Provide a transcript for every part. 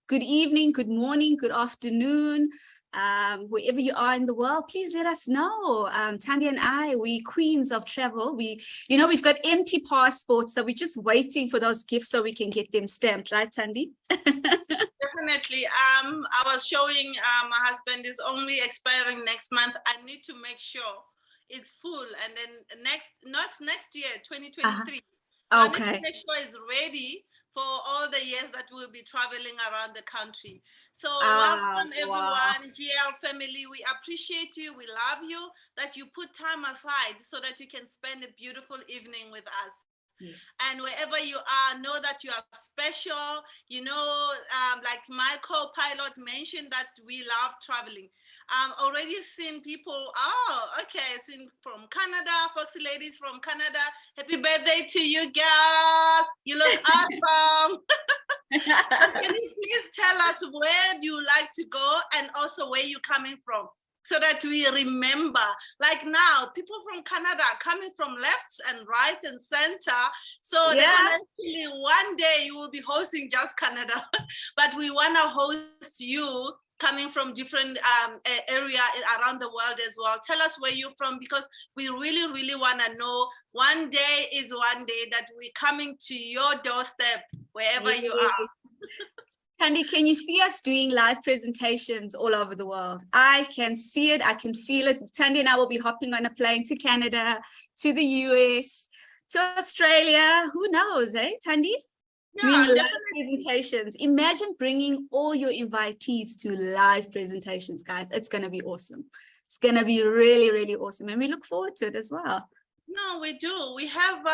good evening, good morning, good afternoon. Wherever you are in the world, please let us know. Thandy and I, we queens of travel. We've got empty passports, so we're just waiting for those gifts so we can get them stamped, right, Thandy? Definitely. I was showing my husband is only expiring next month. I need to make sure it's full, and then not next year, 2023. So okay. I need to make sure it's ready for all the years that we'll be traveling around the country. So welcome everyone, GL family. We appreciate you. We love you, that you put time aside so that you can spend a beautiful evening with us. Yes. And wherever you are, know that you are special. Like my co-pilot mentioned, that we love traveling. Already seen people, seen from Canada, Foxy ladies from Canada. Happy birthday to you, girl. You look awesome. So can you please tell us where you like to go and also where you're coming from, so that we remember? Like now, people from Canada are coming from left and right and center. So they want actually one day you will be hosting just Canada, but we want to host you coming from different area around the world as well. Tell us where you're from, because we really, really want to know. One day is one day that we're coming to your doorstep, wherever you are. Thandy, can you see us doing live presentations all over the world? I can see it. I can feel it. Thandy and I will be hopping on a plane to Canada, to the US, to Australia. Who knows, eh, Thandy? Doing live presentations. Imagine bringing all your invitees to live presentations, guys. It's going to be awesome. It's going to be really, really awesome. And we look forward to it as well. No, we do. We have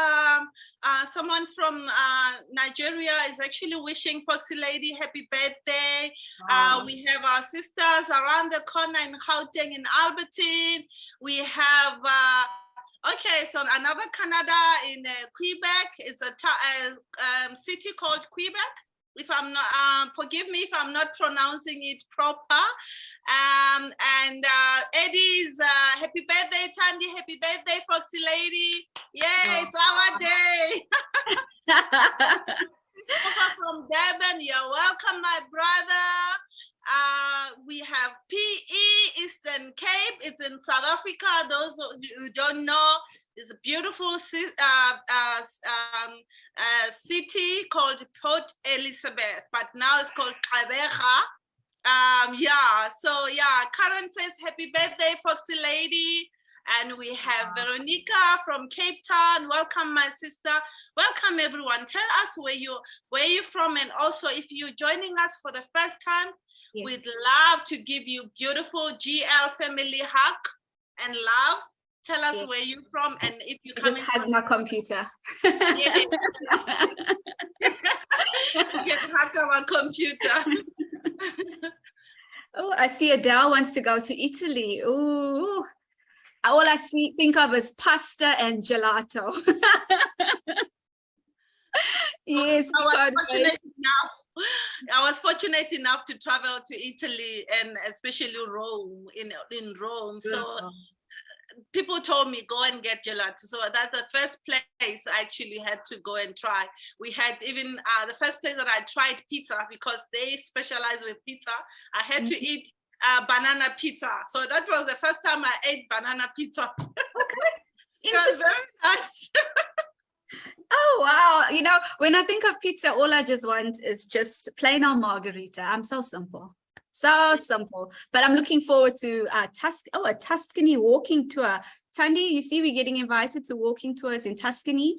someone from Nigeria is actually wishing Foxy Lady happy birthday. We have our sisters around the corner in Gauteng and Albertine. We have, so another Canada in Quebec. It's a city called Quebec. If I'm not, forgive me if I'm not pronouncing it proper. Eddie's happy birthday, Thandy. Happy birthday, Foxy Lady. Yay, it's our day. From Durban, you're welcome, my brother. We have PE, Eastern Cape. It's in South Africa. Those who don't know, it's a beautiful city called Port Elizabeth, but now it's called Gqeberha. Karen says happy birthday, Foxy Lady. And we have Veronica from Cape Town. Welcome, my sister. Welcome, everyone. Tell us where you're from, and also if you're joining us for the first time, we'd love to give you beautiful GL family hug and love. Tell us where you're from, and if you're coming. Just hug my computer. Yes. You can hug our computer. Oh, I see Adele wants to go to Italy. Ooh. All I think of is pasta and gelato. Yes. I was fortunate enough to travel to Italy, and especially Rome, in Rome. So people told me, go and get gelato. So that's the first place I actually had to go and try. We had even the first place that I tried pizza, because they specialize with pizza. I had to eat banana pizza. So that was the first time I ate banana pizza. Okay. It was very nice. Oh, wow. You know, when I think of pizza, all I just want is just plain old margarita. I'm so simple. So simple. But I'm looking forward to a Tuscany walking tour. Thandy, you see we're getting invited to walking tours in Tuscany.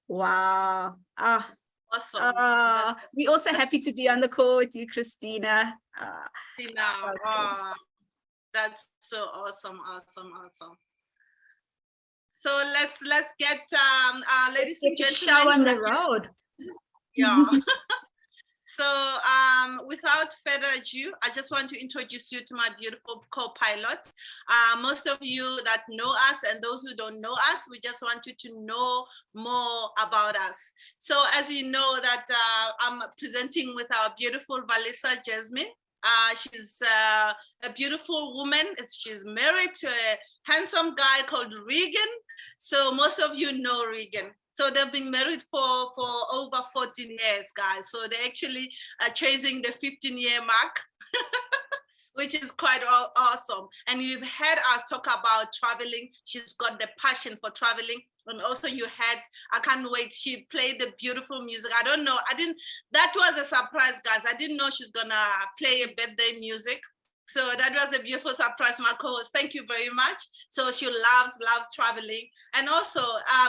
Wow. Awesome. We're also happy to be on the call with you, Christina. That's so awesome. So let's get ladies and gentlemen, show on the road. Yeah. So without further ado, I just want to introduce you to my beautiful co-pilot. Most of you that know us and those who don't know us, we just want you to know more about us. So as you know that I'm presenting with our beautiful Valissa Jasmine. She's a beautiful woman. She's married to a handsome guy called Regan. So most of you know Regan. So they've been married for over 14 years, guys. So they're actually chasing the 15-year mark, which is quite awesome. And you've heard us talk about traveling. She's got the passion for traveling. And also you had, I can't wait, she played the beautiful music. I don't know, that was a surprise, guys. I didn't know she's gonna play a birthday music. So that was a beautiful surprise, my co-host. Thank you very much. So she loves traveling. And also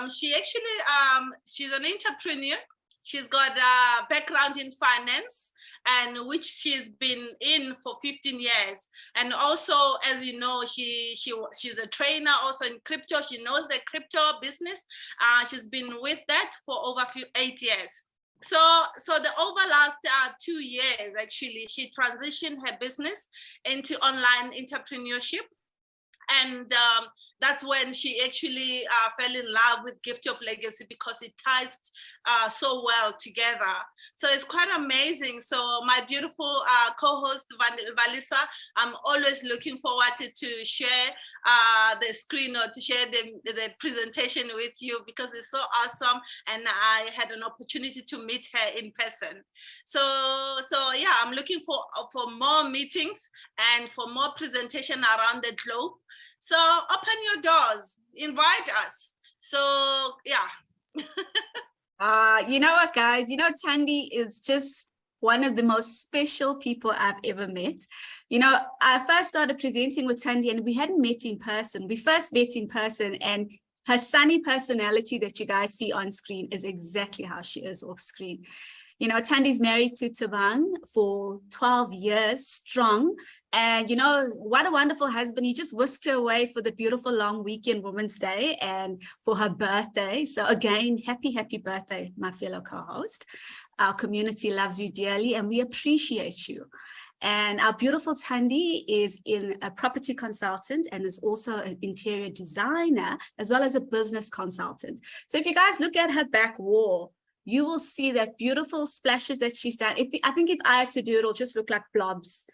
she actually, she's an entrepreneur. She's got a background in finance, and which she's been in for 15 years. And also, as you know, she's a trainer also in crypto. She knows the crypto business. She's been with that for over 8 years. So the over last 2 years, actually, she transitioned her business into online entrepreneurship. And that's when she actually fell in love with Gift of Legacy, because it ties so well together. So it's quite amazing. So my beautiful co-host Valissa, I'm always looking forward to share the screen or to share the presentation with you, because it's so awesome. And I had an opportunity to meet her in person. So yeah, I'm looking for more meetings and for more presentation around the globe. So open your doors, invite us. So yeah. You know what, guys? You know, Thandy is just one of the most special people I've ever met. You know, I first started presenting with Thandy and we hadn't met in person. We first met in person, and her sunny personality that you guys see on screen is exactly how she is off screen. You know, Thandy's married to Tabang for 12 years strong. And, you know, what a wonderful husband. He just whisked her away for the beautiful long weekend, Women's Day, and for her birthday. So again, happy birthday, my fellow co-host. Our community loves you dearly and we appreciate you. And our beautiful Thandy is a property consultant and is also an interior designer, as well as a business consultant. So if you guys look at her back wall, you will see that beautiful splashes that she's done. I think if I have to do it, it'll just look like blobs.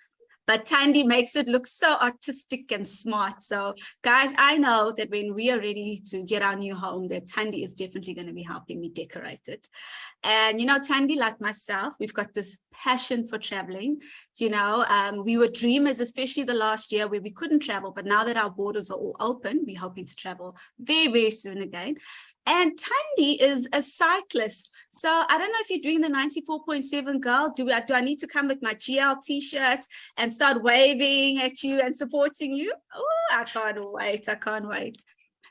But Thandy makes it look so artistic and smart. So guys, I know that when we are ready to get our new home, that Thandy is definitely going to be helping me decorate it. And, you know, Thandy, like myself, we've got this passion for traveling. You know, we were dreamers, especially the last year where we couldn't travel. But now that our borders are all open, we're hoping to travel very, very soon again. And Thandy is a cyclist. So I don't know if you're doing the 94.7 girl. Do I need to come with my GL t-shirt and start waving at you and supporting you? Oh, I can't wait. I can't wait.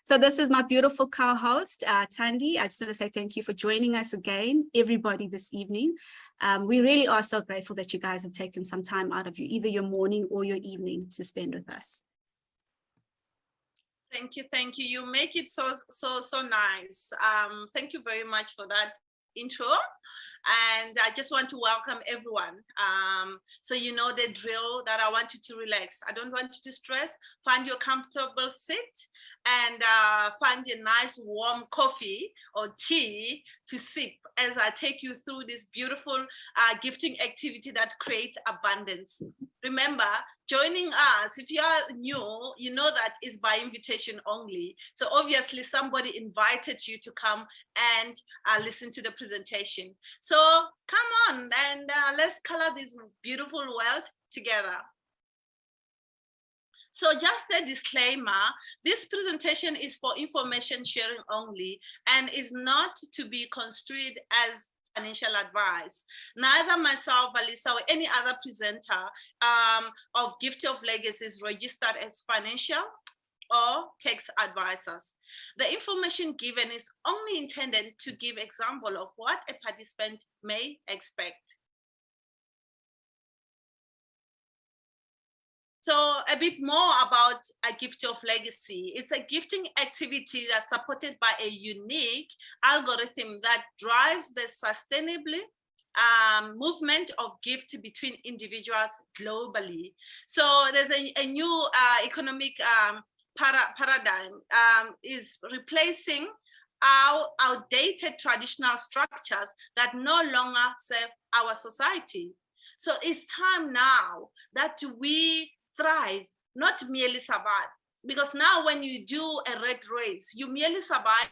So this is my beautiful co-host, Thandy. I just want to say thank you for joining us again, everybody, this evening. We really are so grateful that you guys have taken some time out of either your morning or your evening to spend with us. Thank you. You make it so nice. Thank you very much for that intro. And I just want to welcome everyone. So you know the drill, that I want you to relax. I don't want you to stress. Find your comfortable seat and find a nice warm coffee or tea to sip as I take you through this beautiful gifting activity that creates abundance. Remember, joining us, if you are new, you know that is by invitation only. So obviously somebody invited you to come and listen to the presentation. So come on and let's color this beautiful world together. So just a disclaimer, this presentation is for information sharing only and is not to be construed as financial advice. Neither myself, Valissa, or any other presenter of Gift of Legacy is registered as financial or tax advisors. The information given is only intended to give example of what a participant may expect. So a bit more about a Gift of Legacy. It's a gifting activity that's supported by a unique algorithm that drives the sustainable movement of gift between individuals globally. So there's a new economic paradigm is replacing our outdated traditional structures that no longer serve our society. So it's time now that we thrive, not merely survive. Because now when you do a rat race, you merely survive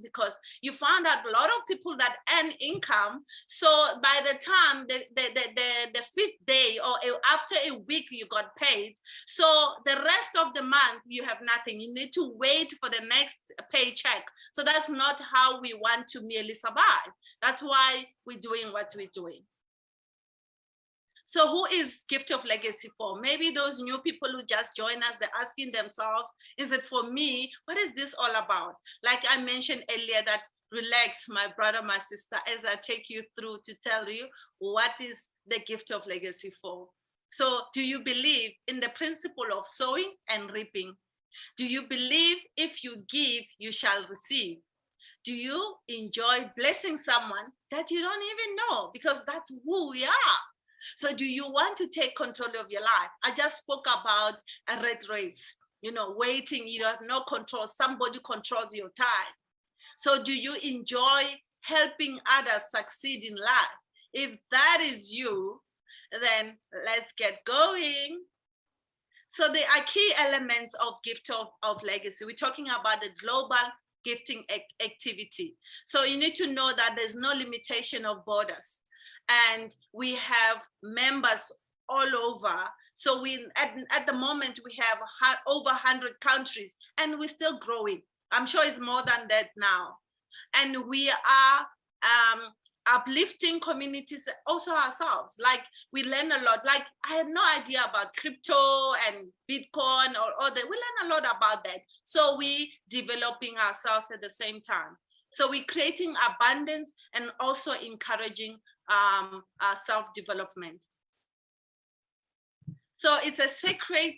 because you found out a lot of people that earn income. So by the time the fifth day or after a week you got paid, so the rest of the month you have nothing. You need to wait for the next paycheck. So that's not how we want to merely survive. That's why we're doing what we're doing. So who is Gift of Legacy for? Maybe those new people who just join us, they're asking themselves, is it for me? What is this all about? Like I mentioned earlier, that relax, my brother, my sister, as I take you through to tell you what is the Gift of Legacy for. So do you believe in the principle of sowing and reaping? Do you believe if you give, you shall receive? Do you enjoy blessing someone that you don't even know? Because that's who we are. So do you want to take control of your life? I just spoke about a rat race, you know, waiting, you have no control, somebody controls your time. So do you enjoy helping others succeed in life? If that is you, then let's get going. So there are key elements of Gift of Legacy. We're talking about the global gifting activity. So you need to know that there's no limitation of borders. And we have members all over. So we at the moment we have over 100 countries, and we're still growing. I'm sure it's more than that now. And we are uplifting communities also ourselves. Like we learn a lot. Like I had no idea about crypto and Bitcoin or other. We learn a lot about that. So we developing ourselves at the same time. So we're creating abundance and also encouraging self-development. So it's a sacred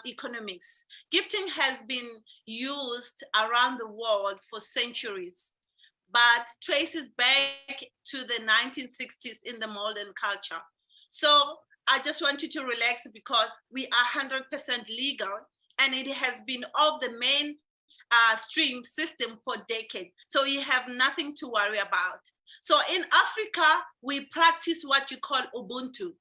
economics. Gifting has been used around the world for centuries, but traces back to the 1960s in the modern culture. So I just want you to relax because we are 100% legal, and it has been of the main stream system for decades. So you have nothing to worry about. So in Africa, we practice what you call Ubuntu.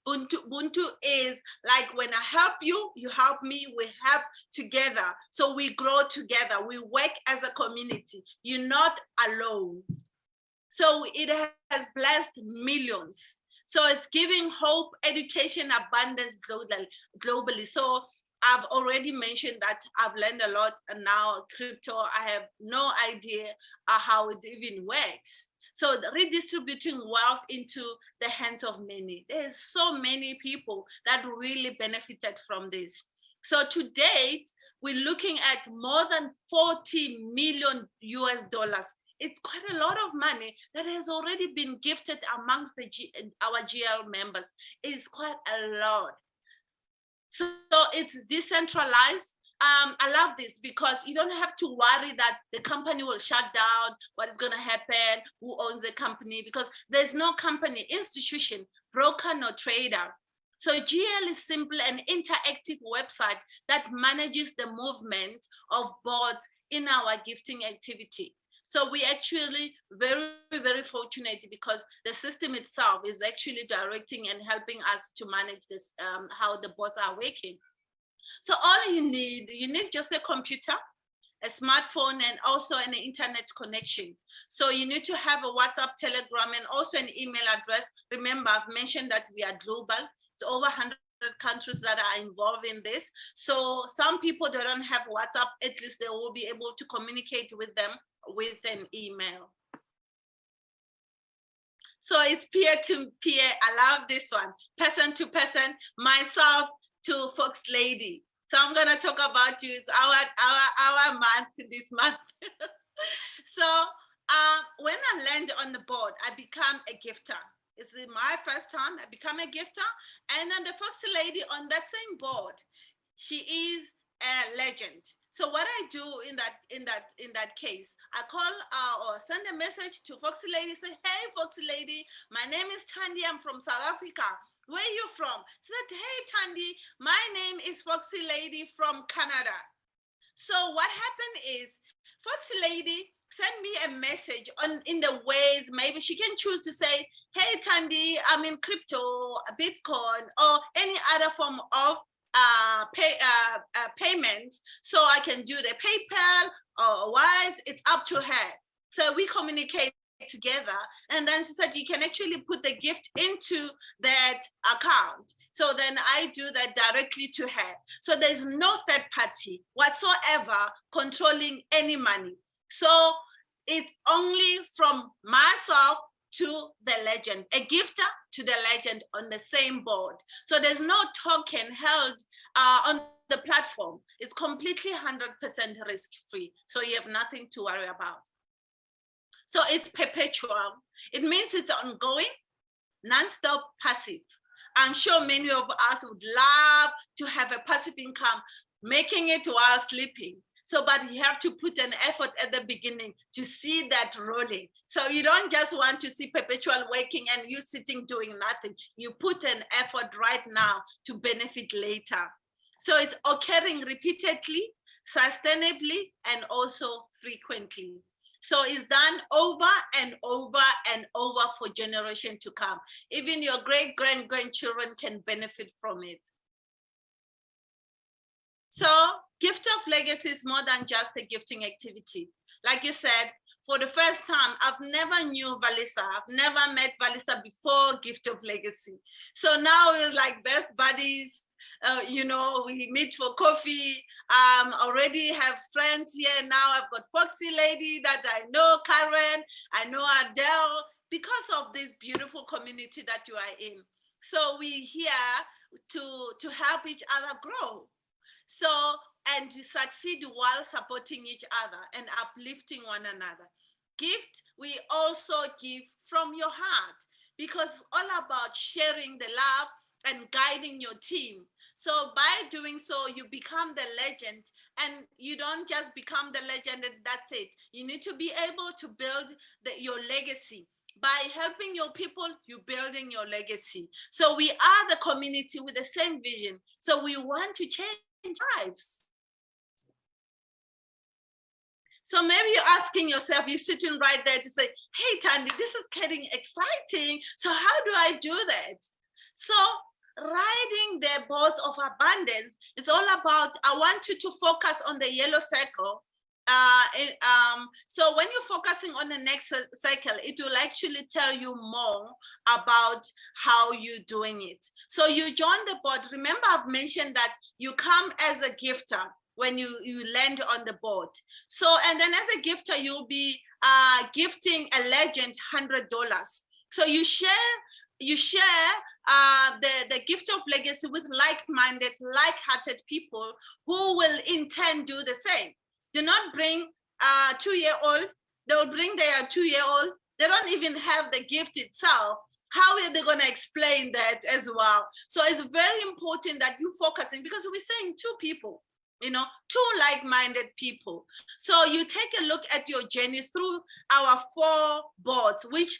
Ubuntu is like when I help you, you help me, we help together. So we grow together, we work as a community. You're not alone. So it has blessed millions. So it's giving hope, education, abundance globally. So I've already mentioned that I've learned a lot, and now crypto, I have no idea how it even works. So redistributing wealth into the hands of many. There's so many people that really benefited from this. So to date, we're looking at more than 40 million US dollars. It's quite a lot of money that has already been gifted amongst our GL members. It's quite a lot. So it's decentralized. I love this because you don't have to worry that the company will shut down, what is going to happen, who owns the company, because there's no company, institution, broker, nor trader. So GL is simply an interactive website that manages the movement of boards in our gifting activity. So we actually very, very fortunate because the system itself is actually directing and helping us to manage this, how the bots are working. So all you need just a computer, a smartphone, and also an internet connection. So you need to have a WhatsApp, Telegram, and also an email address. Remember, I've mentioned that we are global. It's over 100 countries that are involved in this. So some people, they don't have WhatsApp, at least they will be able to communicate with them with an email. So it's peer-to-peer. I love this one. Person to person, myself to Fox Lady. So I'm gonna talk about you. It's our month this month. So when I land on the board, I become a gifter. It's my first time I become a gifter. And then the Foxy Lady on that same board, she is a legend. So what I do in that case, I call or send a message to Foxy Lady, say, hey, Foxy Lady, my name is Thandy, I'm from South Africa. Where are you from? She said, hey, Thandy, my name is Foxy Lady from Canada. So what happened is Foxy Lady send me a message in the ways, maybe she can choose to say, hey, Thandy, I'm in crypto, Bitcoin, or any other form of payments, so I can do the PayPal or Wise. It's up to her. So we communicate together, and then she said you can actually put the gift into that account. So then I do that directly to her. So there's no third party whatsoever controlling any money. So it's only from myself to the legend, a gifter to the legend on the same board. So there's no token held on the platform. It's completely 100% risk-free. So you have nothing to worry about. So it's perpetual. It means it's ongoing, non-stop, passive. I'm sure many of us would love to have a passive income, making it while sleeping. So, but you have to put an effort at the beginning to see that rolling. So you don't just want to see perpetual working and you sitting doing nothing. You put an effort right now to benefit later. So it's occurring repeatedly, sustainably, and also frequently. So it's done over and over and over for generations to come. Even your great-grandchildren can benefit from it. So gift of legacy is more than just a gifting activity. Like you said, for the first time, I've never knew Valissa. I've never met Valissa before gift of legacy. So now we're like best buddies. You know, we meet for coffee. Already have friends here now. I've got Foxy Lady that I know, Karen, I know Adele, because of this beautiful community that you are in. So we're here to help each other grow. So, and to succeed while supporting each other and uplifting one another. Gift, we also give from your heart, because it's all about sharing the love and guiding your team. So by doing so, you become the legend, and you don't just become the legend and that's it. You need to be able to build your legacy. By helping your people, you're building your legacy. So we are the community with the same vision. So we want to change lives. So maybe you're asking yourself, you're sitting right there to say, hey, Thandy, this is getting exciting. So how do I do that? So riding the boat of abundance, it's all about, I want you to focus on the yellow circle. So when you're focusing on the next cycle, it will actually tell you more about how you're doing it. So you join the board. Remember, I've mentioned that you come as a gifter when you land on the board. So, and then as a gifter, you'll be gifting a legend $100. So you share the gift of legacy with like-minded, like-hearted people who will in turn do the same. Do not bring 2-year-old. They'll bring their 2-year-old. They don't even have the gift itself. How are they going to explain that as well? So it's very important that you focusing, because we're saying 2 people, you know, 2 like-minded people. So you take a look at your journey through our 4 boards, which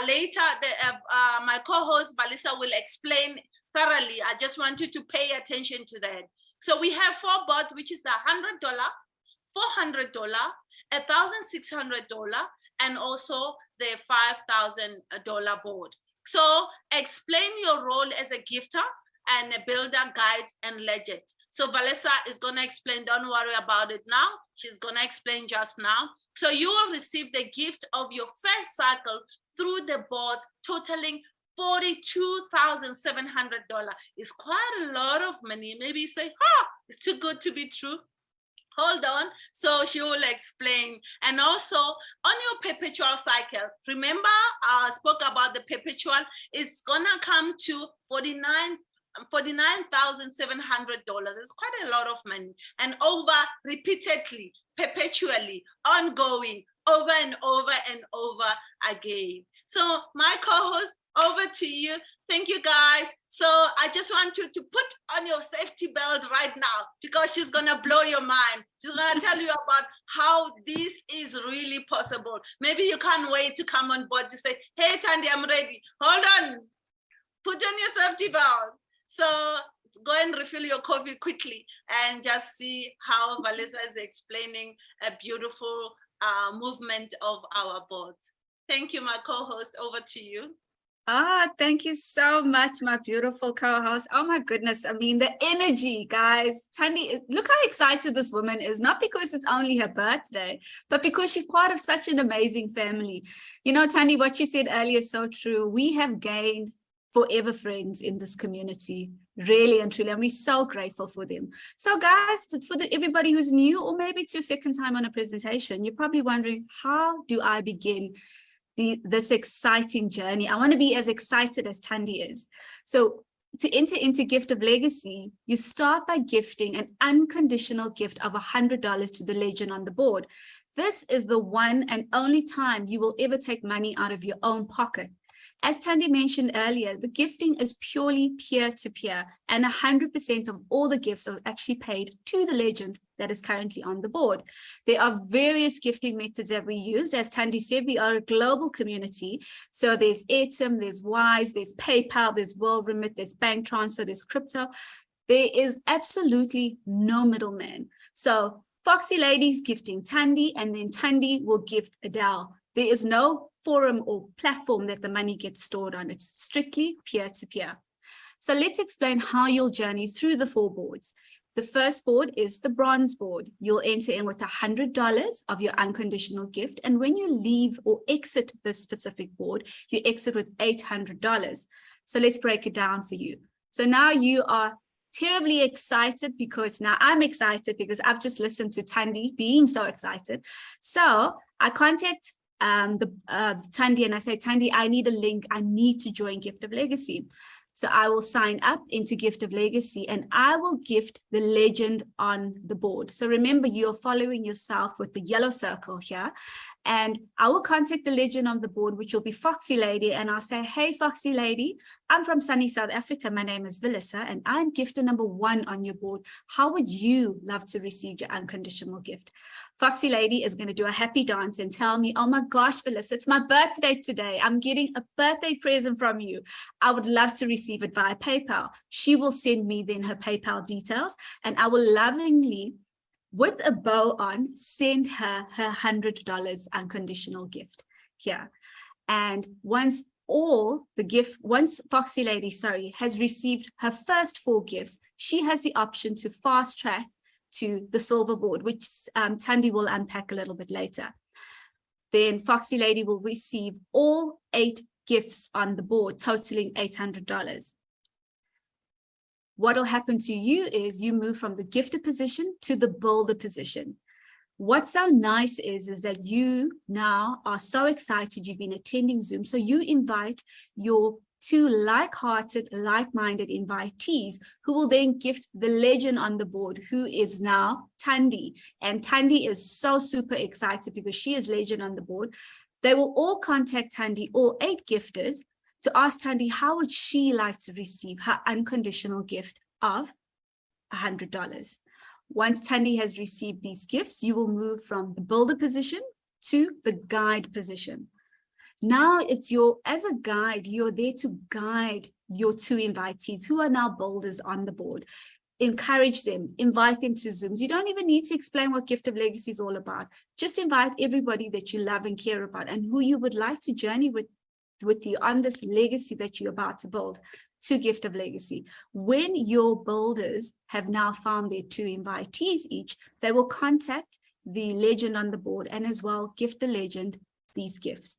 later my co-host Valissa will explain thoroughly. I just want you to pay attention to that. So we have 4 boards, which is the $100, $400, $1,600, and also the $5,000 board. So explain your role as a gifter and a builder, guide, and legend. So Valissa is going to explain, don't worry about it now. She's going to explain just now. So you will receive the gift of your first cycle through the board, totaling $42,700. It's quite a lot of money. Maybe you say, it's too good to be true. Hold on. So she will explain. And also on your perpetual cycle, remember I spoke about the perpetual, it's going to come to $49,700. It's quite a lot of money, and over repeatedly, perpetually, ongoing, over and over and over again. So my co-host, over to you. Thank you, guys. So I just want you to put on your safety belt right now, because she's going to blow your mind. She's going to tell you about how this is really possible. Maybe you can't wait to come on board to say, hey, Thandy, I'm ready. Hold on. Put on your safety belt. So go and refill your coffee quickly and just see how Valissa is explaining a beautiful movement of our board. Thank you, my co-host. Over to you. Ah, thank you so much, my beautiful co-host. Oh my goodness. I mean, the energy, guys. Thandy, look how excited this woman is, not because it's only her birthday, but because she's part of such an amazing family. You know, Thandy, what you said earlier is so true. We have gained forever friends in this community, really and truly, and we're so grateful for them. So guys, for everybody who's new, or maybe it's your second time on a presentation, you're probably wondering, how do I begin this exciting journey? I want to be as excited as Thandy is. So to enter into Gift of Legacy, you start by gifting an unconditional gift of $100 to the legend on the board. This is the one and only time you will ever take money out of your own pocket. As Thandy mentioned earlier, the gifting is purely peer-to-peer, and 100% of all the gifts are actually paid to the legend that is currently on the board. There are various gifting methods that we use. As Thandy said, we are a global community. So there's Airtime, there's Wise, there's PayPal, there's World Remit, there's bank transfer, there's crypto. There is absolutely no middleman. So Foxy Lady's gifting Thandy, and then Thandy will gift Adele. There is no forum or platform that the money gets stored on. It's strictly peer-to-peer. So let's explain how you'll journey through the 4 boards. The first board is the bronze board. You'll enter in with $100 of your unconditional gift. And when you leave or exit this specific board, you exit with $800. So let's break it down for you. So now you are terribly excited, because now I'm excited because I've just listened to Thandy being so excited. So I contact Thandy and I say, Thandy, I need a link. I need to join Gift of Legacy. So I will sign up into Gift of Legacy and I will gift the legend on the board. So remember, you're following yourself with the yellow circle here. And I will contact the legend on the board, which will be Foxy Lady. And I'll say, hey, Foxy Lady, I'm from sunny South Africa. My name is Valissa and I'm gifter number 1 on your board. How would you love to receive your unconditional gift? Foxy Lady is going to do a happy dance and tell me, oh my gosh, Valissa, it's my birthday today. I'm getting a birthday present from you. I would love to receive it via PayPal. She will send me then her PayPal details and I will lovingly, with a bow on, send her her $100 unconditional gift here. And once Foxy Lady, has received her first 4 gifts, she has the option to fast track to the silver board, which Thandy will unpack a little bit later. Then Foxy Lady will receive all 8 gifts on the board, totaling $800. What will happen to you is you move from the gifter position to the builder position. What's so nice is that you now are so excited. You've been attending Zoom. So you invite your 2 like-hearted, like-minded invitees who will then gift the legend on the board, who is now Thandy. And Thandy is so super excited because she is legend on the board. They will all contact Thandy, all 8 gifters, to ask Thandy how would she like to receive her unconditional gift of $100. Once Thandy has received these gifts, you will move from the builder position to the guide position. Now it's as a guide, you're there to guide your 2 invitees who are now builders on the board. Encourage them, invite them to Zooms. You don't even need to explain what Gift of Legacy is all about. Just invite everybody that you love and care about and who you would like to journey with you on this legacy that you're about to build to Gift of Legacy. When your builders have now found their 2 invitees each, they will contact the legend on the board and as well gift the legend these gifts.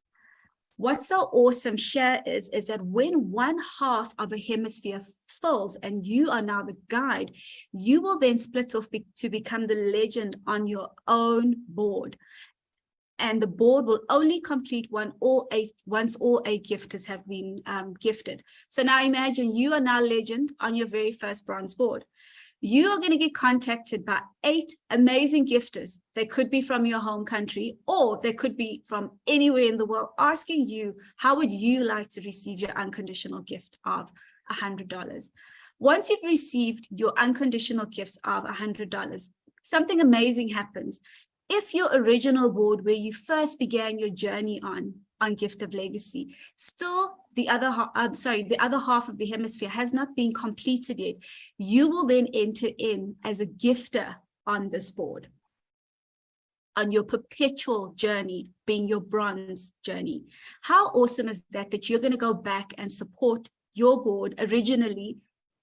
What's so awesome here is that when 1/2 of a hemisphere fills and you are now the guide, you will then split off to become the legend on your own board. And the board will only complete once all 8 gifters have been gifted. So now imagine you are now legend on your very first bronze board. You are going to get contacted by 8 amazing gifters. They could be from your home country or they could be from anywhere in the world, asking you, how would you like to receive your unconditional gift of $100? Once you've received your unconditional gifts of $100, something amazing happens. If your original board where you first began your journey on Gift of Legacy, still the other half of the hemisphere has not been completed yet, you will then enter in as a gifter on this board. on your perpetual journey, being your bronze journey. How awesome is that, that you're going to go back and support your board originally,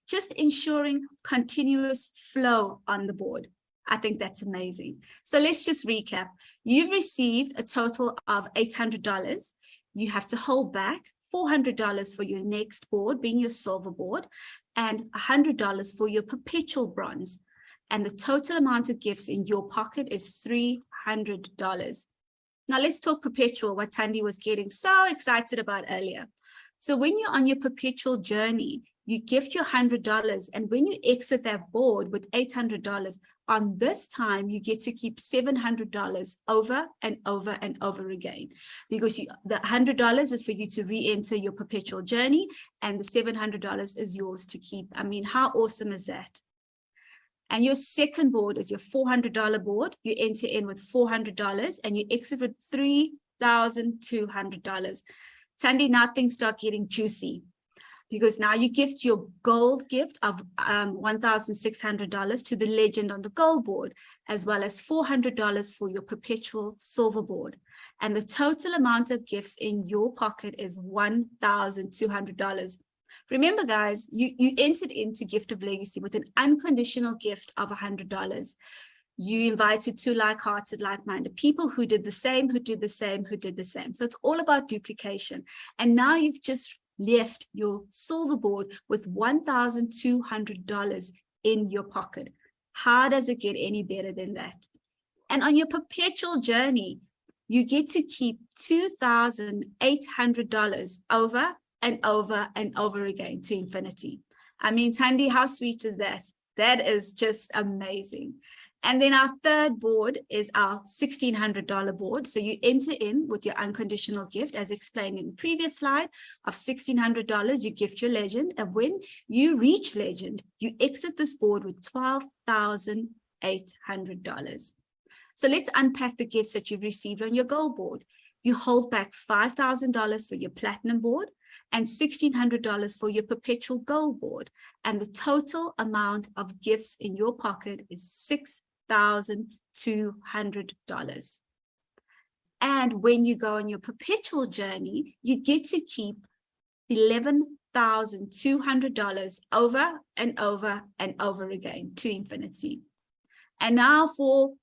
just ensuring continuous flow on the board. I think that's amazing. So let's just recap. You've received a total of $800. You have to hold back $400 for your next board, being your silver board, and $100 for your perpetual bronze. And the total amount of gifts in your pocket is $300. Now let's talk perpetual, what Thandy was getting so excited about earlier. So when you're on your perpetual journey, you gift your $100, and when you exit that board with $800, on this time, you get to keep $700 over and over and over again, because the $100 is for you to re-enter your perpetual journey, and the $700 is yours to keep. I mean, how awesome is that? And your second board is your $400 board. You enter in with $400 and you exit with $3,200. Thandy, now things start getting juicy, because now you gift your gold gift of $1,600 to the legend on the gold board, as well as $400 for your perpetual silver board. And the total amount of gifts in your pocket is $1,200. Remember, guys, you entered into Gift of Legacy with an unconditional gift of $100. You invited two like-hearted, like-minded people who did the same, who did the same, who did the same. So it's all about duplication. And now you've just left your silver board with $1,200 in your pocket. How does it get any better than that? And on your perpetual journey, you get to keep $2,800 over and over and over again to infinity. I mean, Thandy, how sweet is that? That is just amazing. And then our third board is our $1,600 board. So you enter in with your unconditional gift, as explained in the previous slide, of $1,600, you gift your legend. And when you reach legend, you exit this board with $12,800. So let's unpack the gifts that you've received on your gold board. You hold back $5,000 for your platinum board and $1,600 for your perpetual gold board. And the total amount of gifts in your pocket is $6,200. And when you go on your perpetual journey, you get to keep $11,200 over and over and over again to infinity. And now for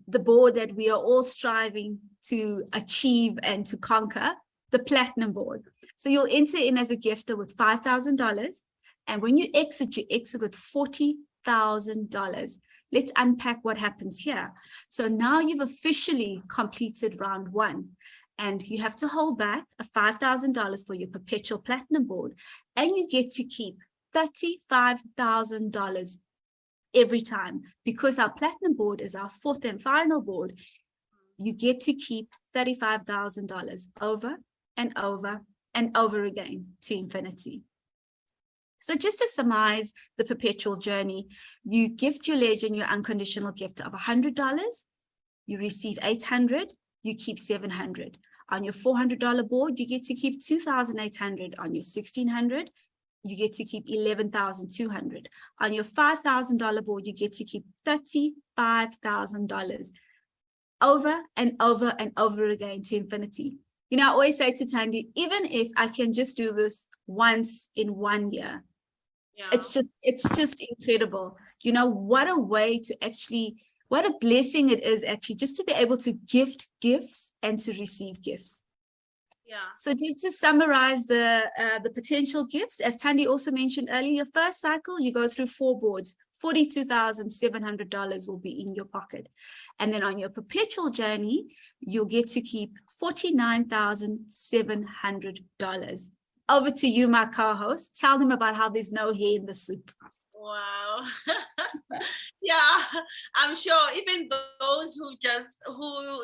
the board that we are all striving to achieve and to conquer, the platinum board. So you'll enter in as a gifter with $5,000. And when you exit with $40,000. Let's unpack what happens here. So now you've officially completed round one, and you have to hold back $5,000 for your perpetual platinum board, and you get to keep $35,000 every time. Because our platinum board is our fourth and final board, you get to keep $35,000 over and over and over again to infinity. So just to surmise the perpetual journey, you gift your legend your unconditional gift of $100, you receive $800, you keep $700. On your $400 board, you get to keep $2,800. On your $1,600, you get to keep $11,200. On your $5,000 board, you get to keep $35,000 over and over and over again to infinity. You know, I always say to Thandy, even if I can just do this once in 1 year, it's just incredible. You know, what a way to actually, what a blessing it is actually just to be able to gift gifts and to receive gifts. Yeah. So just to summarize the potential gifts, as Thandy also mentioned earlier, your first cycle, you go through 4 boards, $42,700 will be in your pocket. And then on your perpetual journey, you'll get to keep $49,700. Over to you, my co-host. Tell them about how there's no hair in the soup. Wow. Yeah, I'm sure even those who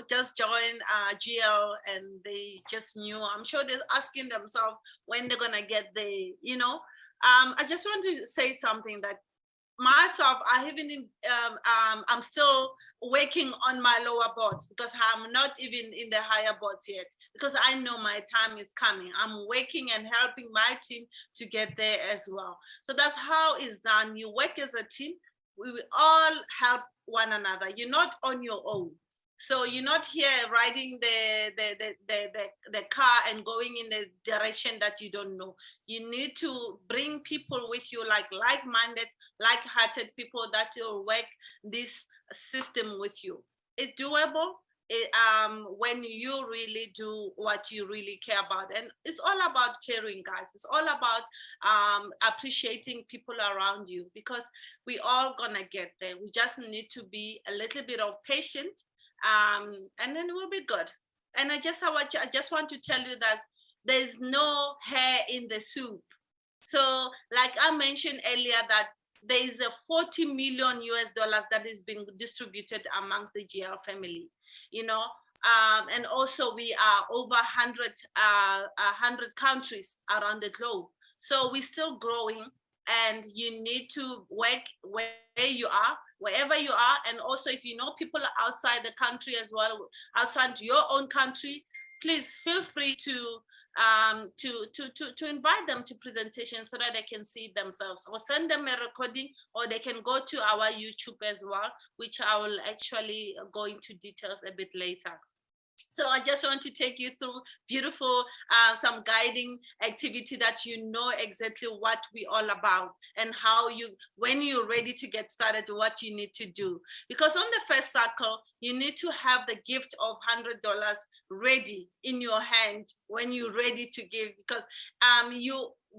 just joined GL and they just knew, I'm sure they're asking themselves when they're gonna get the, you know. I just want to say something that myself, I'm still working on my lower boards because I'm not even in the higher boards yet, because I know my time is coming. I'm working and helping my team to get there as well. So that's how it's done. You work as a team. We will all help one another. You're not on your own. So you're not here riding the car and going in the direction that you don't know. You need to bring people with you, like-minded, like-hearted people that will work this system with you. It's doable. When you really do what you really care about. And it's all about caring, guys. It's all about appreciating people around you, because we all gonna get there. We just need to be a little bit of patient, and then we'll be good. And I just want to tell you that there's no hair in the soup. So like I mentioned earlier, that there is a 40 million US dollars that is being distributed amongst the GL family, and also we are over 100 countries around the globe. So we're still growing, and you need to work where you are, wherever you are. And also, if you know people outside the country as well, outside your own country, please feel free to invite them to presentations so that they can see themselves, or send them a recording, or they can go to our YouTube as well, which I will actually go into details a bit later. So I just want to take you through beautiful, some guiding activity that you know exactly what we're all about, and how when you're ready to get started, what you need to do. Because on the first circle, you need to have the gift of $100 ready in your hand when you're ready to give, because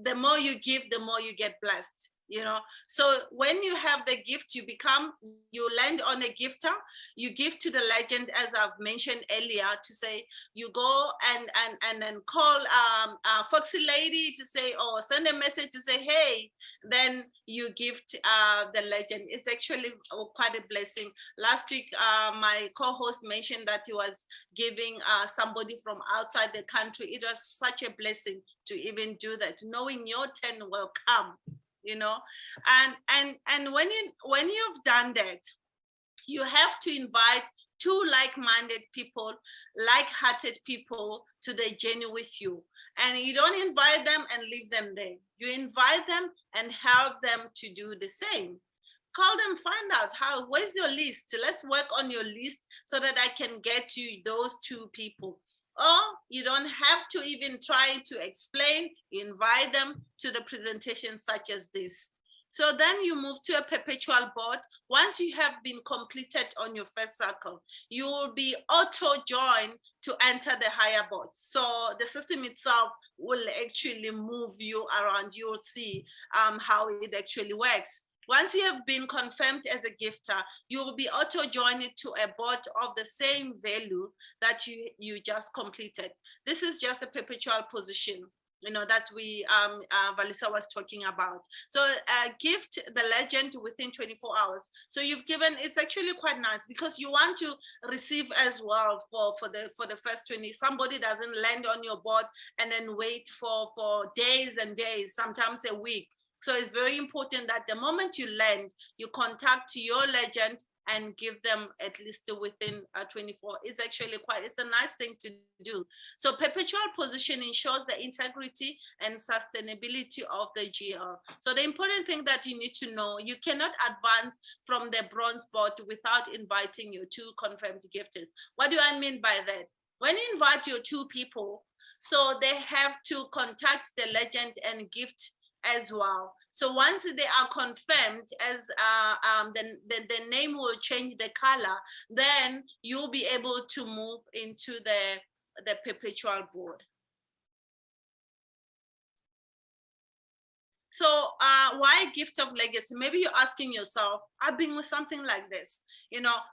the more you give, the more you get blessed. So when you have the gift, you land on a gifter, you give to the legend, as I've mentioned earlier, to say, you go and then call Foxy Lady to say, or send a message to say, hey, then you give the legend. It's actually quite a blessing. Last week, my co-host mentioned that he was giving somebody from outside the country. It was such a blessing to even do that, knowing your turn will come. And when you've done that, you have to invite two like-minded people, like-hearted people to the journey with you. And you don't invite them and leave them there. You invite them and help them to do the same. Call them, find out where's your list. Let's work on your list so that I can get you those two people. Or you don't have to even try to explain, invite them to the presentation such as this. So then you move to a perpetual board. Once you have been completed on your first circle, you will be auto-joined to enter the higher board. So the system itself will actually move you around. You will see how it actually works. Once you have been confirmed as a gifter, you will be auto-joined to a board of the same value that you just completed. This is just a perpetual position, that Valissa was talking about. So gift the legend within 24 hours. So you've given, it's actually quite nice, because you want to receive as well for the first 20. Somebody doesn't land on your board and then wait for days and days, sometimes a week. So it's very important that the moment you land, you contact your legend and give them at least within 24. It's actually it's a nice thing to do. So perpetual position ensures the integrity and sustainability of the GL. So the important thing that you need to know, you cannot advance from the bronze board without inviting your two confirmed gifters. What do I mean by that? When you invite your two people, so they have to contact the legend and gift as well. So once they are confirmed, as the name will change the color, then you'll be able to move into the perpetual board. So why gift of legacy? Maybe you're asking yourself, I've been with something like this,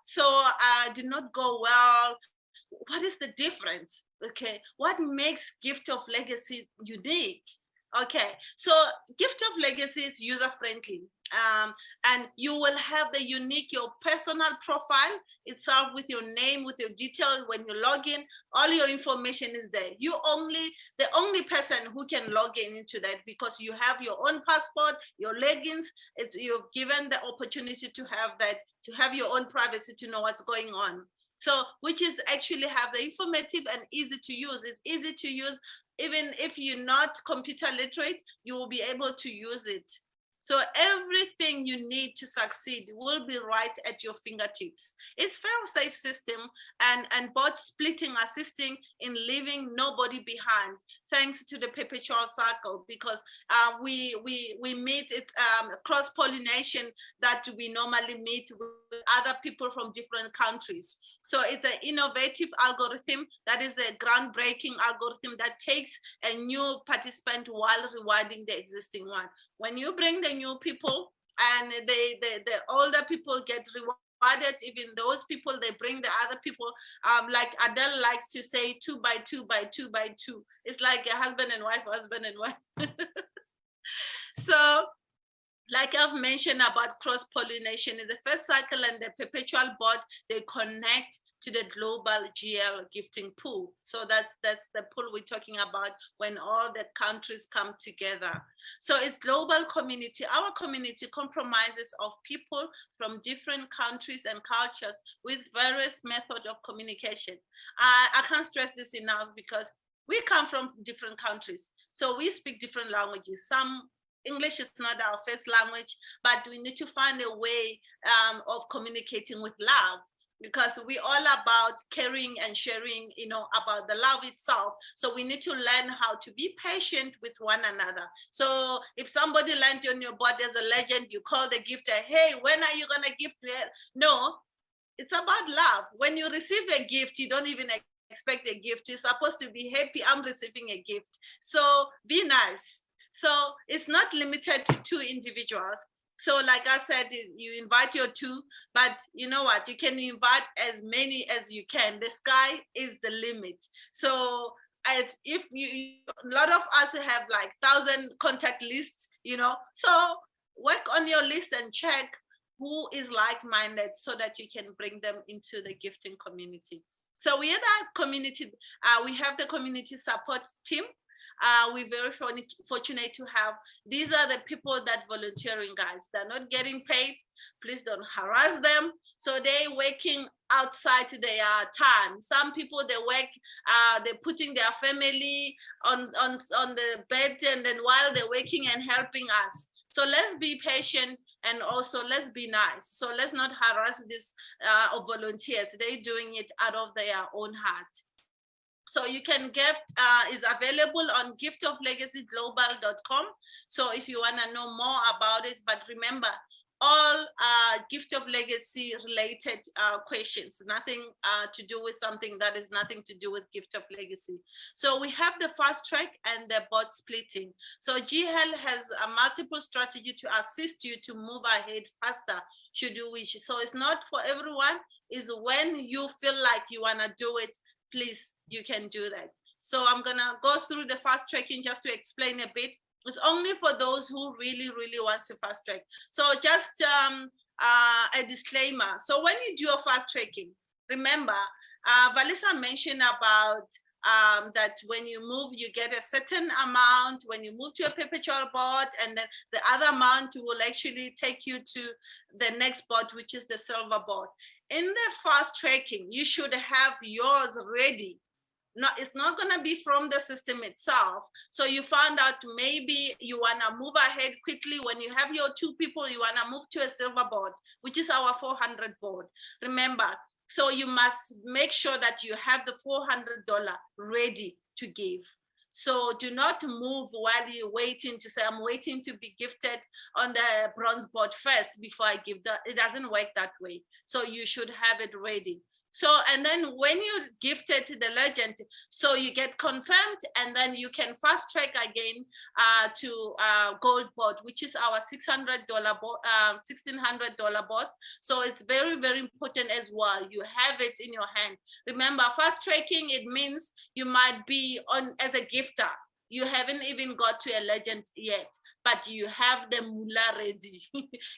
so I did not go well. What is the difference? Okay, what makes gift of legacy unique? Okay, so gift of legacy is user-friendly, and you will have the unique, your personal profile itself with your name, with your details. When you log in, all your information is there. The only person who can log into that, because you have your own passport, your logins. You've given the opportunity to have that, to have your own privacy, to know what's going on. So, which is actually have the informative and easy to use. It's easy to use. Even if you're not computer literate, you will be able to use it. So everything you need to succeed will be right at your fingertips. It's fail-safe system and bot splitting assisting in leaving nobody behind, thanks to the perpetual cycle, because we meet it cross-pollination that we normally meet with other people from different countries. So it's an innovative algorithm that is a groundbreaking algorithm that takes a new participant while rewarding the existing one. When you bring the new people and the older people get rewarded, even those people, they bring the other people, like Adele likes to say, 2 by 2 by 2 by 2. It's like a husband and wife. So like I've mentioned about cross-pollination, in the first cycle and the perpetual bot, they connect to the global GL gifting pool. So that's the pool we're talking about when all the countries come together. So it's global community. Our community comprises of people from different countries and cultures with various methods of communication. I can't stress this enough because we come from different countries. So we speak different languages. Some English is not our first language, but we need to find a way of communicating with love, because we're all about caring and sharing, you know, about the love itself. So we need to learn how to be patient with one another. So if somebody lands on your body as a legend, you call the gifter, hey, when are you gonna gift me? No, it's about love. When you receive a gift, you don't even expect a gift. You're supposed to be happy, I'm receiving a gift. So be nice. So it's not limited to 2 individuals. So like I said, you invite your 2, but you know what? You can invite as many as you can. The sky is the limit. So if you, a lot of us have like 1,000 contact lists, you know, so work on your list and check who is like-minded so that you can bring them into the gifting community. So we are that community, we have the community support team. We're very fortunate to have, these are the people that volunteering, guys. They're not getting paid. Please don't harass them. So they're working outside their time. Some people, they work, they're putting their family on the bed, and then while they're working and helping us. So let's be patient, and also let's be nice. So let's not harass these volunteers. They're doing it out of their own heart. So you can gift, is available on giftoflegacyglobal.com. So if you want to know more about it, but remember, all Gift of Legacy related questions, nothing to do with something that is nothing to do with Gift of Legacy. So we have the fast track and the bot splitting. So GHL has a multiple strategy to assist you to move ahead faster should you wish. So it's not for everyone, is when you feel like you want to do it, please, you can do that. So I'm gonna go through the fast tracking just to explain a bit. It's only for those who really wants to fast track. So just a disclaimer. So when you do your fast tracking, remember, Valissa mentioned about that when you move, you get a certain amount. When you move to a perpetual bot, and then the other amount will actually take you to the next bot, which is the silver bot. In the fast tracking, you should have yours ready. No, it's not going to be from the system itself. So you found out maybe you want to move ahead quickly. When you have your 2 people, you want to move to a silver board, which is our 400 board. Remember, so you must make sure that you have the $400 ready to give. So do not move while you're waiting to say, I'm waiting to be gifted on the bronze board first before I give that. It doesn't work that way. So you should have it ready. So, and then when you gifted to the legend, so you get confirmed, and then you can fast track again to gold bot, which is our $600 bot, $1,600 bot. So it's very important as well. You have it in your hand. Remember, fast tracking, it means you might be on as a gifter. You haven't even got to a legend yet, but you have the moolah ready.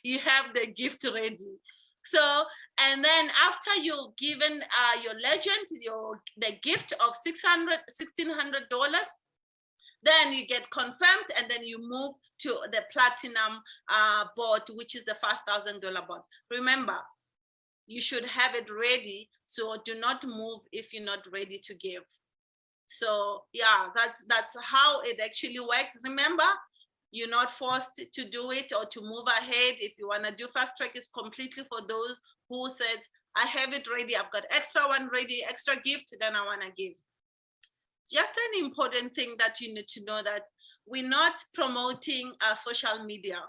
You have the gift ready. So, and then after you've given your legend, the gift of $1,600, then you get confirmed, and then you move to the platinum bot, which is the $5,000 bot. Remember, you should have it ready. So do not move if you're not ready to give. So yeah, that's how it actually works. Remember, You're not forced to do it or to move ahead. If you want to do fast track, it's completely for those who said, I have it ready, I've got extra one ready, extra gift, then I want to give. Just an important thing that you need to know, that we're not promoting social media.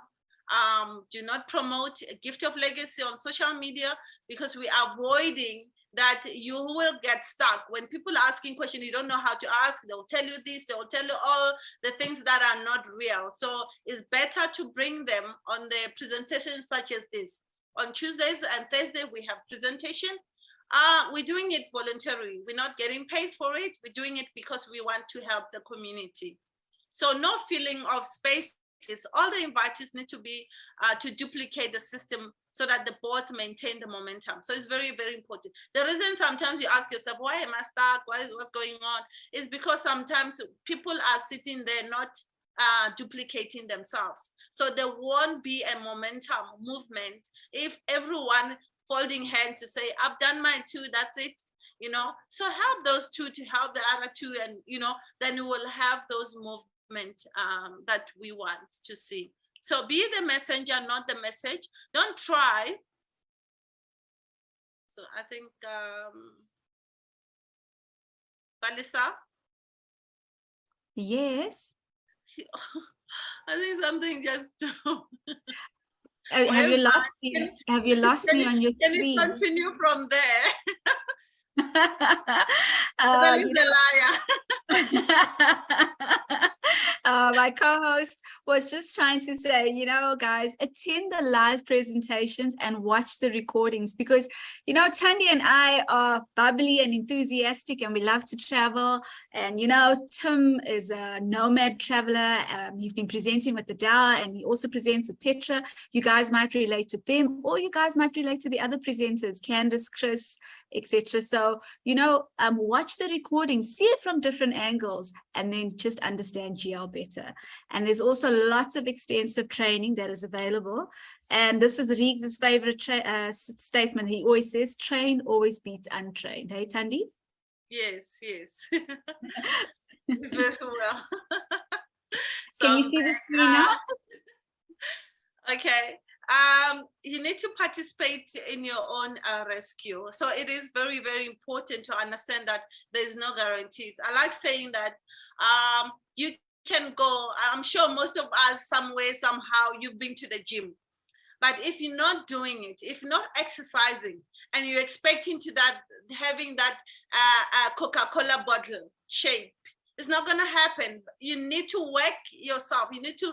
Do not promote a gift of legacy on social media, because we are avoiding that you will get stuck. When people are asking questions, you don't know how to ask, they'll tell you this, they'll tell you all the things that are not real. So it's better to bring them on the presentations such as this. On Tuesdays and Thursdays, we have presentation. We're doing it voluntarily. We're not getting paid for it. We're doing it because we want to help the community. So no filling of spaces. All the invitees need to be to duplicate the system so that the boards maintain the momentum. So it's very, very important. The reason sometimes you ask yourself, why am I stuck? What's going on? Is because sometimes people are sitting there not duplicating themselves. So there won't be a momentum movement if everyone folding hands to say, I've done mine too, that's it. You know, so help those two to help the other two, and you know, then we will have those movements that we want to see. So be the messenger, not the message. Don't try. So I think Valissa? Yes. I think something just Have you lost me? Have you lost me on your screen? Can you continue from there? That is a liar. My co-host was just trying to say, you know, guys, attend the live presentations and watch the recordings, because, you know, Thandy and I are bubbly and enthusiastic and we love to travel. And, you know, Tim is a nomad traveler. He's been presenting with the DAO, and he also presents with Petra. You guys might relate to them, or you guys might relate to the other presenters, Candace, Chris, etc. So, you know, watch the recording, see it from different angles, and then just understand GL better. And there's also lots of extensive training that is available. And this is Riggs' favorite statement. He always says, train always beats untrained. Hey, Thandy? Yes, yes. Very well. Can you see the screen now? Okay. You need to participate in your own rescue. So it is very, very important to understand that there's no guarantees. I like saying that you can go, I'm sure most of us somewhere, somehow, you've been to the gym. But if you're not doing it, if you're not exercising, and you're expecting to that, having that Coca-Cola bottle shape, it's not going to happen. You need to work yourself. You need to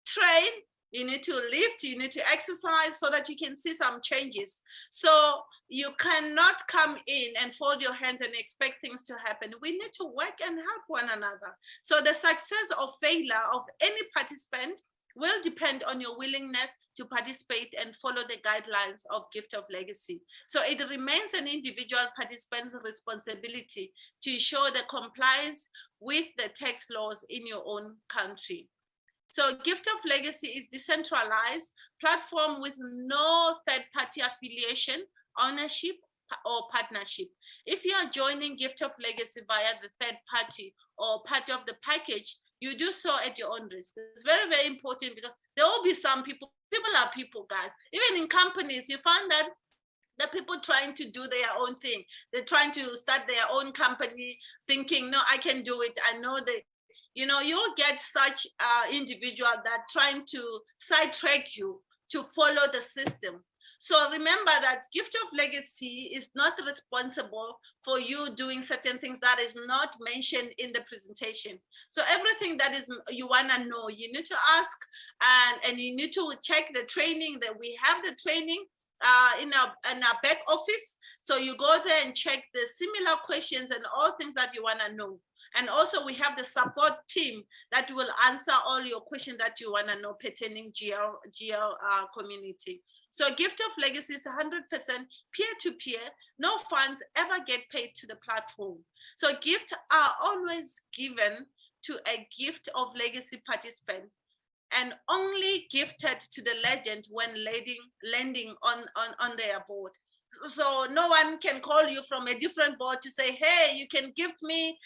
train. You need to lift, you need to exercise so that you can see some changes. So you cannot come in and fold your hands and expect things to happen. We need to work and help one another. So the success or failure of any participant will depend on your willingness to participate and follow the guidelines of Gift of Legacy. So it remains an individual participant's responsibility to ensure the compliance with the tax laws in your own country. So Gift of Legacy is decentralized platform with no third-party affiliation, ownership, or partnership. If you are joining Gift of Legacy via the third party or part of the package, you do so at your own risk. It's very, very important, because there will be some people are people, guys. Even in companies, you find that the people trying to do their own thing. They're trying to start their own company, thinking, no, I can do it. I know that. You know, you'll get such individual that trying to sidetrack you to follow the system. So remember that Gift of Legacy is not responsible for you doing certain things that is not mentioned in the presentation. So everything that is you want to know, you need to ask, and you need to check the training that we have. The training in our back office. So you go there and check the similar questions and all things that you want to know. And also we have the support team that will answer all your questions that you want to know pertaining GL community. So Gift of Legacy is 100% peer-to-peer. No funds ever get paid to the platform. So gifts are always given to a Gift of Legacy participant, and only gifted to the legend when landing on their board. So no one can call you from a different board to say, hey, you can gift me.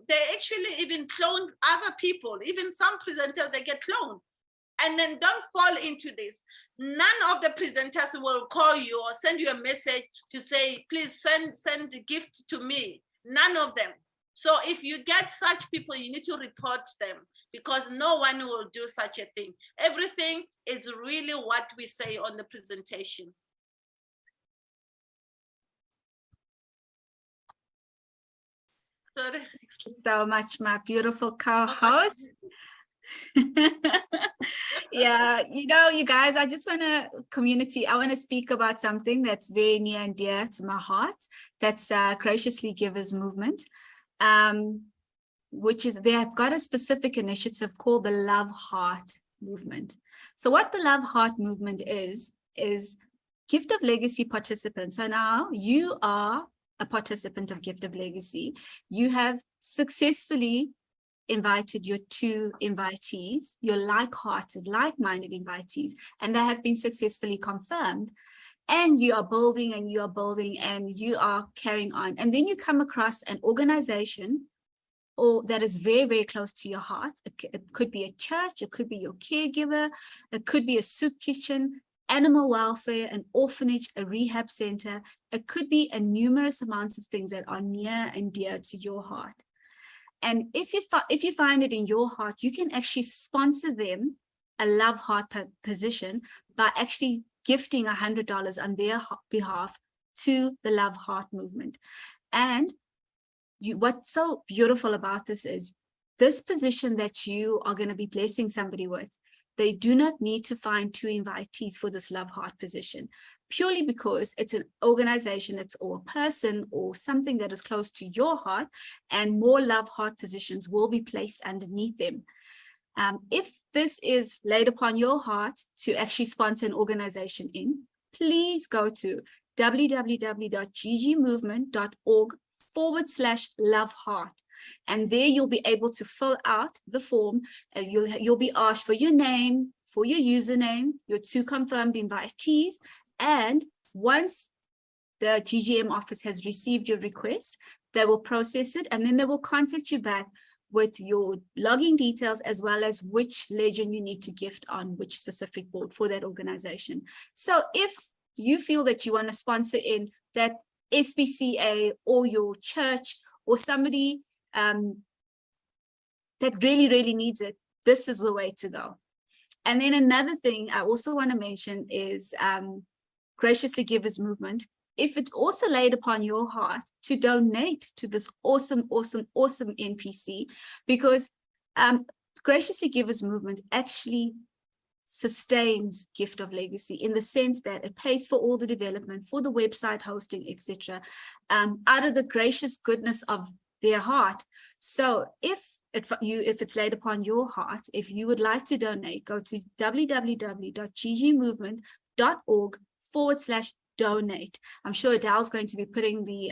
They actually even clone other people. Even some presenters, they get cloned. And then don't fall into this. None of the presenters will call you or send you a message to say, please send the gift to me. None of them. So if you get such people, you need to report them, because no one will do such a thing. Everything is really what we say on the presentation. So much, my beautiful co-host. Yeah, you guys, I just want to speak about something that's very near and dear to my heart. That's Graciously Givers movement, which is, they have got a specific initiative called the Love Heart movement. So what the Love Heart movement is Gift of Legacy participants. So now you are a participant of Gift of Legacy. You have successfully invited your 2 invitees, your like-hearted, like-minded invitees, and they have been successfully confirmed. And you are building and you are building and you are carrying on. And then you come across an organization that is very, very close to your heart. It could be a church, it could be your caregiver, it could be a soup kitchen, animal welfare, an orphanage, a rehab center. It could be a numerous amounts of things that are near and dear to your heart. And if you find it in your heart, you can actually sponsor them a Love Heart position by actually gifting $100 on their behalf to the Love Heart movement. And what's so beautiful about this is this position that you are going to be blessing somebody with, they do not need to find 2 invitees for this Love Heart position, purely because it's an organization, or a person or something that is close to your heart, and more Love Heart positions will be placed underneath them. If this is laid upon your heart to actually sponsor an organization in, please go to www.ggmovement.org/loveheart. And there you'll be able to fill out the form. You'll be asked for your name, for your username, your 2 confirmed invitees. And once the GGM office has received your request, they will process it, and then they will contact you back with your login details, as well as which legend you need to gift on which specific board for that organization. So if you feel that you want to sponsor in that SPCA or your church or somebody that really, really needs it, this is the way to go. And then another thing I also want to mention is Graciously Givers movement. If it's also laid upon your heart to donate to this awesome, awesome, awesome NPC, because Graciously Givers movement actually sustains Gift of Legacy in the sense that it pays for all the development, for the website hosting, etc., out of the gracious goodness of their heart. So if it's laid upon your heart, if you would like to donate, go to www.ggmovement.org/donate. I'm sure Adele's going to be putting the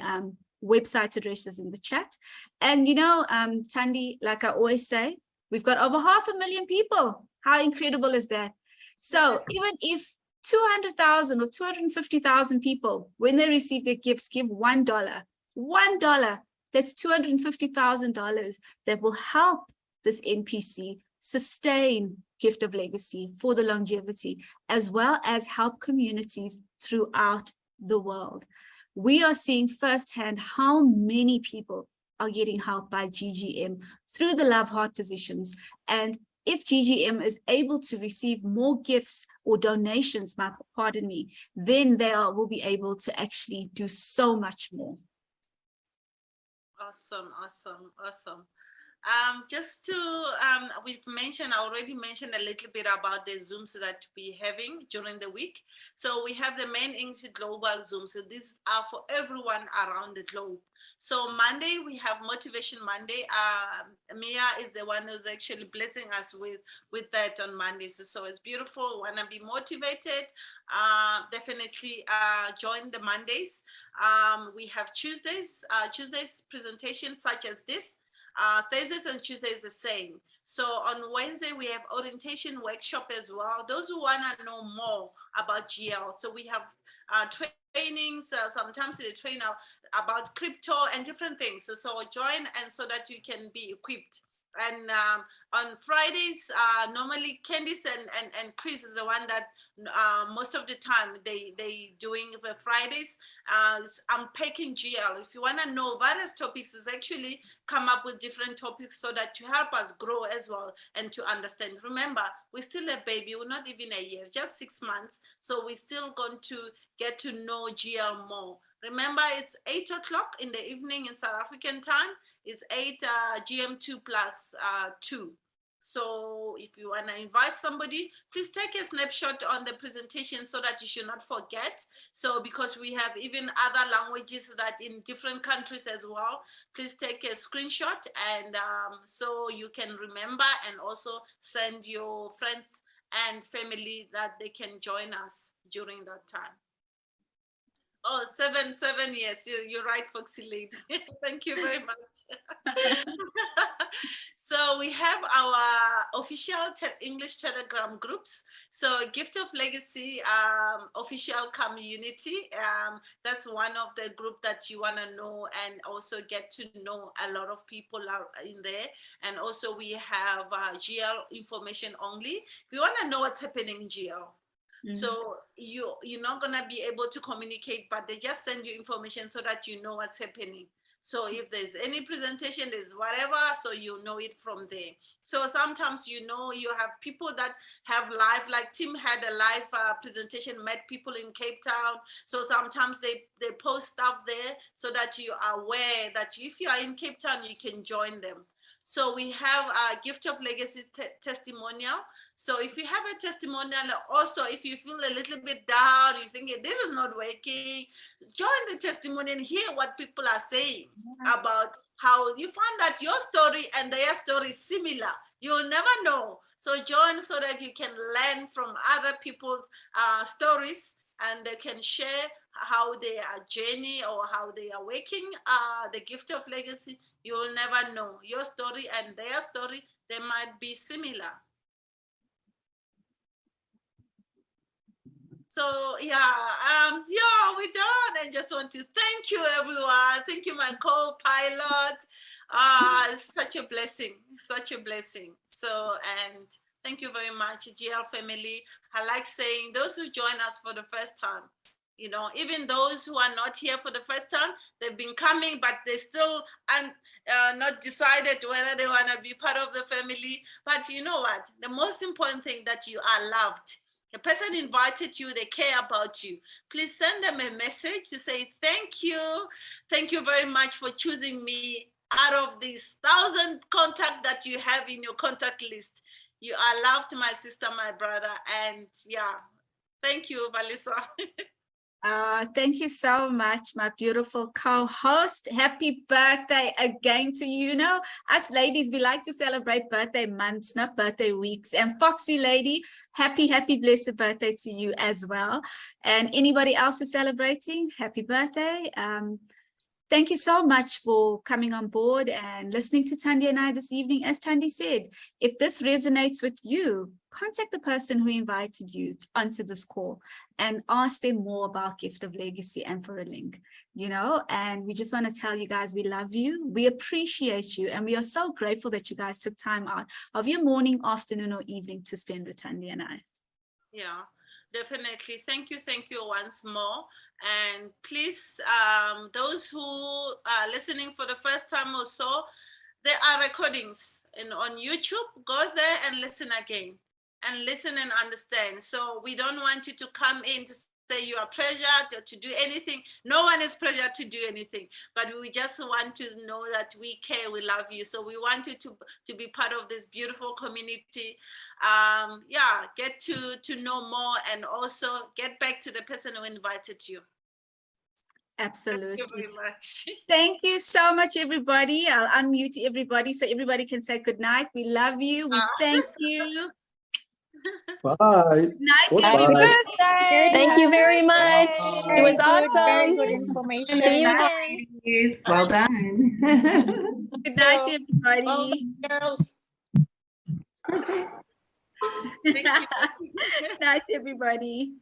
website addresses in the chat. And Thandi, like I always say, we've got over 500,000 people. How incredible is that? So even if 200,000 or 250,000 people, when they receive their gifts, give $1, that's $250,000 that will help this NPC sustain Gift of Legacy for the longevity, as well as help communities throughout the world. We are seeing firsthand how many people are getting help by GGM through the Love Heart positions. And if GGM is able to receive more gifts or donations, then they will be able to actually do so much more. Awesome. Just to, I already mentioned a little bit about the Zooms that we're having during the week. So we have the main English Global Zoom. So these are for everyone around the globe. So Monday, we have Motivation Monday. Mia is the one who's actually blessing us with that on Mondays. So it's beautiful. Want to be motivated? Definitely join the Mondays. We have Tuesdays presentations such as this. Thursdays and Tuesdays the same. So on Wednesday, we have orientation workshop as well. Those who want to know more about GL. So we have trainings, sometimes they train about crypto and different things. So join, and so that you can be equipped. And on Fridays, normally Candice and Chris is the one that most of the time they doing the Fridays. Unpacking GL. If you want to know various topics, is actually come up with different topics so that to help us grow as well and to understand. Remember, we're still a baby. We're not even a year, just 6 months. So we're still going to get to know GL more. Remember, it's 8 o'clock in the evening in South African time. It's 8 GM2 plus 2. So if you want to invite somebody, please take a snapshot on the presentation so that you should not forget. So because we have even other languages that in different countries as well, please take a screenshot, and so you can remember, and also send your friends and family that they can join us during that time. Oh, 7 years. You're right, Foxy Lady. Thank you very much. So we have our official English Telegram groups. So Gift of Legacy official community. That's one of the group that you want to know and also get to know a lot of people are in there. And also we have GL information only. If you want to know what's happening in GL. So you're not gonna be able to communicate, but they just send you information so that you know what's happening. So if there's any presentation, there's whatever, so you know it from there. So sometimes you have people that have live, like Tim had a live presentation, met people in Cape Town. So sometimes they post stuff there so that you are aware that if you are in Cape Town, you can join them. So we have a Gift of Legacy testimonial. So if you have a testimonial, also if you feel a little bit down, you think this is not working, join the testimonial and hear what people are saying about how you find that your story and their story is similar. You'll never know. So join so that you can learn from other people's stories, and they can share how they are journey or how they are working the Gift of Legacy. You will never know. Your story and their story, they might be similar. So we're done. I just want to thank you, everyone. Thank you, my co-pilot. It's such a blessing, such a blessing. So, and thank you very much, GL family. I like saying those who join us for the first time, even those who are not here for the first time, they've been coming, but they still not decided whether they want to be part of the family. But you know what? The most important thing that you are loved. The person invited you, they care about you. Please send them a message to say, thank you. Thank you very much for choosing me out of these 1,000 contacts that you have in your contact list. You are loved, my sister, my brother. And thank you, Valissa. Thank you so much, my beautiful co-host. Happy birthday again to you. Us ladies, we like to celebrate birthday months, not birthday weeks. And Foxy Lady, happy blessed birthday to you as well. And anybody else who's celebrating, happy birthday. Thank you so much for coming on board and listening to Thandy and I this evening. As Thandy said, if this resonates with you, contact the person who invited you onto this call and ask them more about Gift of Legacy and for a link, and we just want to tell you guys we love you, we appreciate you, and we are so grateful that you guys took time out of your morning, afternoon, or evening to spend with Thandy and I. Yeah. Definitely. Thank you once more. And please, those who are listening for the first time or so, there are recordings on YouTube. Go there and listen again, and listen and understand. So we don't want you to come in to say you are pressured to do anything. No one is pressured to do anything, but we just want to know that we care, we love you. So we want you to be part of this beautiful community. Get to know more, and also get back to the person who invited you. Absolutely. Thank you very much. Thank you so much, everybody. I'll unmute everybody so everybody can say good night. We love you. We thank you. Bye. Good night, everybody. Thank you very much. It was awesome. Very good information. See you again. Well done. Good night, Well, everybody. girls. Thank you. Night, everybody.